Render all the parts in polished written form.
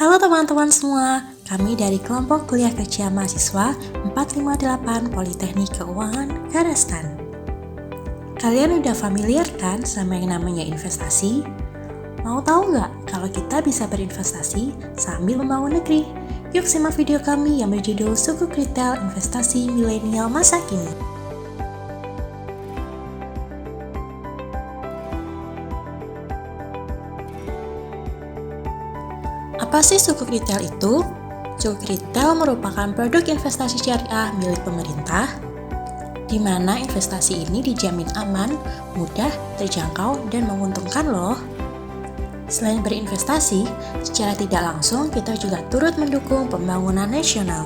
Halo teman-teman semua, kami dari kelompok kuliah kerja mahasiswa 458 Politeknik Keuangan Karastan. Kalian udah familiar kan sama yang namanya investasi? Mau tahu nggak kalau kita bisa berinvestasi sambil membangun negeri? Yuk simak video kami yang berjudul Sukuk Retail Investasi Milenial Masa Kini. Apa sih sukuk retail itu? Sukuk retail merupakan produk investasi syariah milik pemerintah, di mana investasi ini dijamin aman, mudah, terjangkau, dan menguntungkan loh. Selain berinvestasi, secara tidak langsung kita juga turut mendukung pembangunan nasional.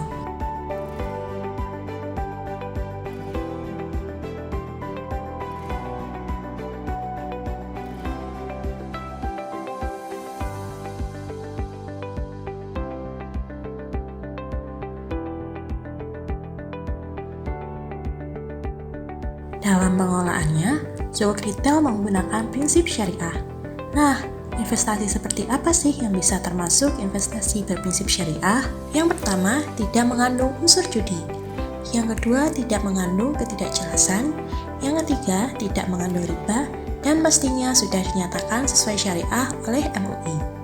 Dalam pengelolaannya, sukuk retail menggunakan prinsip syariah. Nah, investasi seperti apa sih yang bisa termasuk investasi berprinsip syariah? Yang pertama, tidak mengandung unsur judi. Yang kedua, tidak mengandung ketidakjelasan. Yang ketiga, tidak mengandung riba. Dan pastinya sudah dinyatakan sesuai syariah oleh MUI.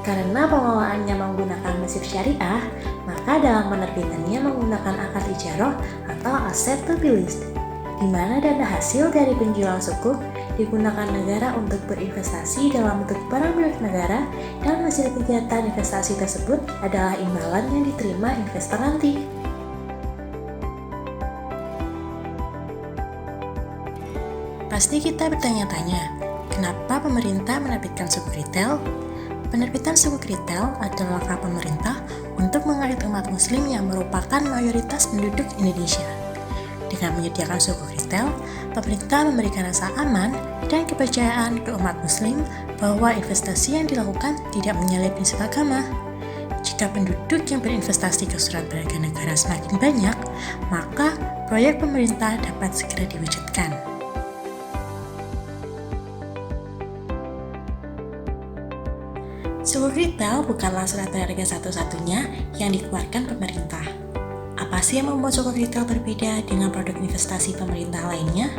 Karena pengelolaannya menggunakan prinsip syariah, maka dalam penerbitannya menggunakan akad ijaroh atau aset to be leased, di mana dana hasil dari penjualan sukuk digunakan negara untuk berinvestasi dalam bentuk barang milik negara, dan hasil kegiatan investasi tersebut adalah imbalan yang diterima investor nanti. Pasti kita bertanya-tanya, kenapa pemerintah menerbitkan sukuk retail? Penerbitan sukuk retail adalah langkah pemerintah untuk mengait umat muslim yang merupakan mayoritas penduduk Indonesia. Dengan menyediakan sukuk retail, pemerintah memberikan rasa aman dan kepercayaan ke umat muslim bahwa investasi yang dilakukan tidak menyalahi prinsip agama. Jika penduduk yang berinvestasi ke surat berharga negara semakin banyak, maka proyek pemerintah dapat segera diwujudkan. Sukuk retail bukanlah surat berharga satu-satunya yang dikeluarkan pemerintah. Apa sih yang membuat sukuk retail berbeda dengan produk investasi pemerintah lainnya?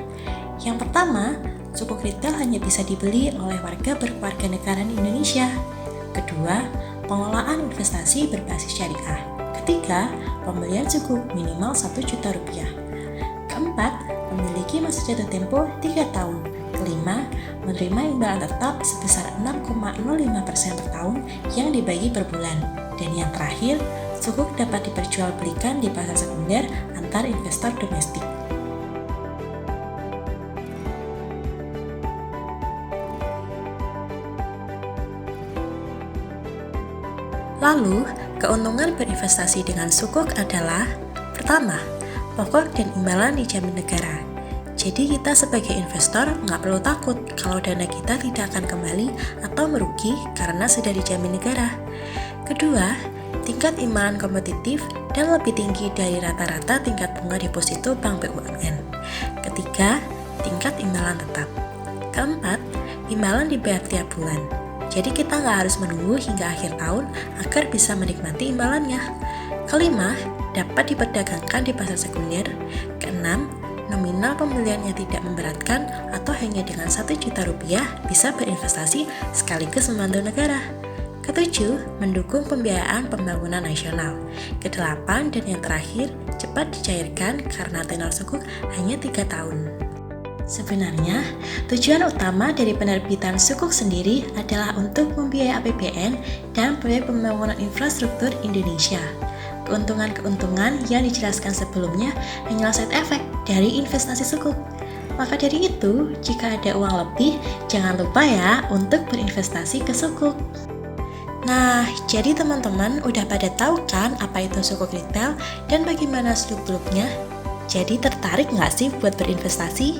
Yang pertama, sukuk retail hanya bisa dibeli oleh warga berkeluarga negaraan Indonesia. Kedua, pengelolaan investasi berbasis syariah. Ketiga, pembelian sukuk minimal 1 juta rupiah. Keempat, memiliki masa jatuh tempo 3 tahun. Kelima, menerima imbalan tetap sebesar 6,05% per tahun yang dibagi per bulan. Dan yang terakhir, sukuk dapat diperjualbelikan di pasar sekunder antar investor domestik. Lalu, keuntungan berinvestasi dengan sukuk adalah: pertama, pokok dan imbalan dijamin negara. Jadi kita sebagai investor nggak perlu takut kalau dana kita tidak akan kembali atau merugi karena sudah dijamin negara. Kedua, tingkat imbalan kompetitif dan lebih tinggi dari rata-rata tingkat bunga deposito Bank BUMN. Ketiga, tingkat imbalan tetap. Keempat, imbalan dibayar tiap bulan. Jadi kita nggak harus menunggu hingga akhir tahun agar bisa menikmati imbalannya. Kelima, dapat diperdagangkan di pasar sekunder. Keenam, nominal pembeliannya tidak memberatkan atau hanya dengan 1 juta rupiah bisa berinvestasi sekaligus membantu negara. Ketujuh, mendukung pembiayaan pembangunan nasional. Kedelapan dan yang terakhir, cepat dicairkan karena tenor sukuk hanya 3 tahun. Sebenarnya, tujuan utama dari penerbitan sukuk sendiri adalah untuk membiayai APBN dan proyek pembangunan infrastruktur Indonesia. Keuntungan-keuntungan yang dijelaskan sebelumnya hanyalah side effect dari investasi sukuk. Maka dari itu, jika ada uang lebih, jangan lupa ya untuk berinvestasi ke sukuk. Nah, jadi teman-teman udah pada tahu kan apa itu sukuk retail dan bagaimana seluk-beluknya? Jadi tertarik nggak sih buat berinvestasi?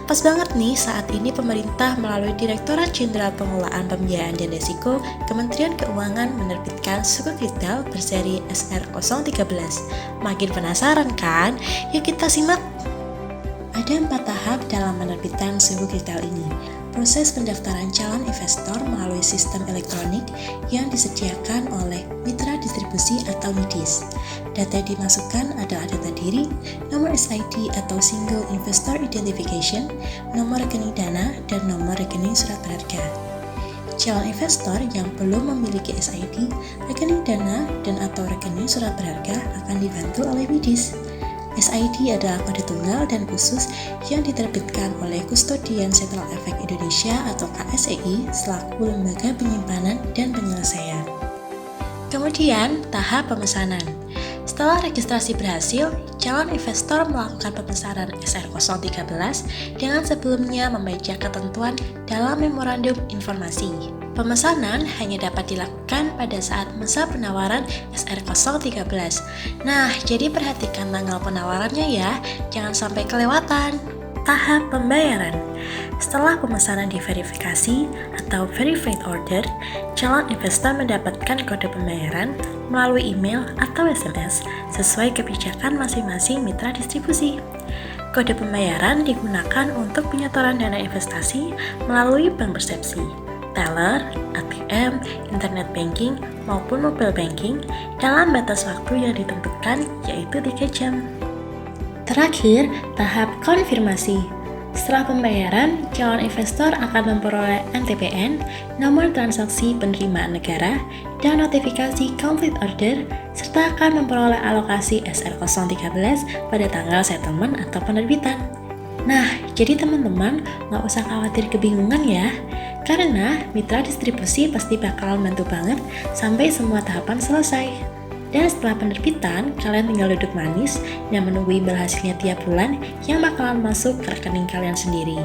Pas banget nih saat ini pemerintah melalui Direktorat Jenderal Pengelolaan Pembiayaan dan Risiko Kementerian Keuangan menerbitkan sukuk retail berseri SR013. Makin penasaran kan? Yuk kita simak. Ada 4 tahap tahap dalam penerbitan sukuk retail ini. Proses pendaftaran calon investor melalui sistem elektronik yang disediakan oleh mitra distribusi atau MIDIS. Data yang dimasukkan adalah data diri, nomor SID atau Single Investor Identification, nomor rekening dana, dan nomor rekening surat berharga. Calon investor yang belum memiliki SID, rekening dana, dan atau rekening surat berharga akan dibantu oleh MIDIS. SID adalah kode tunggal dan khusus yang diterbitkan oleh Kustodian Central Efek Indonesia atau KSEI selaku lembaga penyimpanan dan penyelesaian. Kemudian, tahap pemesanan. Setelah registrasi berhasil, calon investor melakukan pemesanan SR013 dengan sebelumnya membaca ketentuan dalam memorandum informasi. Pemesanan hanya dapat dilakukan pada saat masa penawaran SR013. Nah, jadi perhatikan tanggal penawarannya ya, jangan sampai kelewatan. Tahap pembayaran. Setelah pemesanan diverifikasi atau verified order, calon investor mendapatkan kode pembayaran melalui email atau SMS sesuai kebijakan masing-masing mitra distribusi. Kode pembayaran digunakan untuk penyetoran dana investasi melalui bank persepsi, teller, ATM, internet banking, maupun mobile banking dalam batas waktu yang ditentukan, yaitu 3 jam. Terakhir, tahap konfirmasi. Setelah pembayaran, calon investor akan memperoleh NTPN, nomor transaksi penerimaan negara, dan notifikasi complete order, serta akan memperoleh alokasi SR013 pada tanggal settlement atau penerbitan. Nah, jadi teman-teman nggak usah khawatir kebingungan ya, karena mitra distribusi pasti bakalan bantu banget sampai semua tahapan selesai. Dan setelah penerbitan, kalian tinggal duduk manis dan menunggu imbal hasilnya tiap bulan yang bakalan masuk ke rekening kalian sendiri.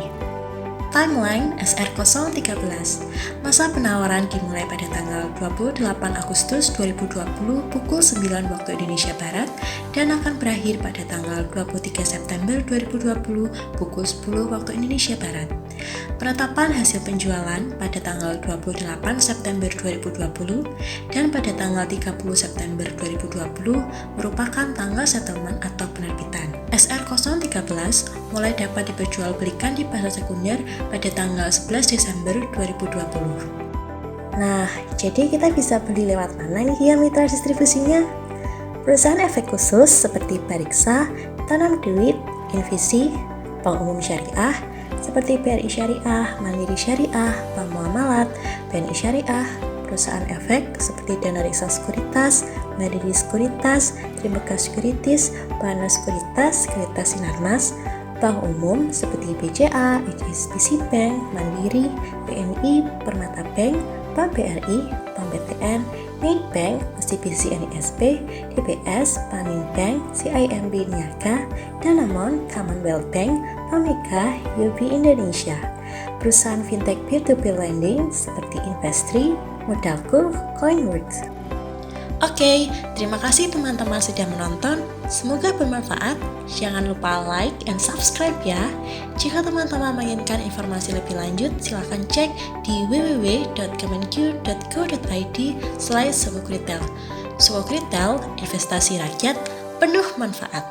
Timeline SR013. Masa penawaran dimulai pada tanggal 28 Agustus 2020 pukul 9 waktu Indonesia Barat dan akan berakhir pada tanggal 23 September 2020 pukul 10 waktu Indonesia Barat. Penetapan hasil penjualan pada tanggal 28 September 2020 dan pada tanggal 30 September 2020 merupakan tanggal settlement atau penerbitan. SR013 mulai dapat diperjualbelikan di pasar sekunder pada tanggal 11 Desember 2020. Nah, jadi kita bisa beli lewat mana nih ya mitra distribusinya? Perusahaan efek khusus seperti Bariksa, Tanam Duit, Invisi, Bank Umum Syariah, seperti BRI Syariah, Mandiri Syariah, Bank Muamalat, BNI Syariah, perusahaan efek seperti Dana Reksa Sekuritas, Mandiri Sekuritas, Trimegah Sekuritis, Plana Sekuritas, Sekuritas Sinarmas, Bank Umum seperti BCA, HSBC Bank, Mandiri, BNI, Permata Bank, Bank BRI, Bank BTN, Main Bank, OCBC NISP, DBS, Panin Bank, CIMB Niaga, Danamon, Commonwealth Bank, Bank Mega, UB Indonesia. Perusahaan fintech peer-to-peer lending seperti Investri, Modalku, Coinworks. Oke, terima kasih teman-teman sudah menonton. Semoga bermanfaat. Jangan lupa like and subscribe ya. Jika teman-teman menginginkan informasi lebih lanjut, silakan cek di www.kemenq.go.id/sukuk retail. Sukuk retail, investasi rakyat, penuh manfaat.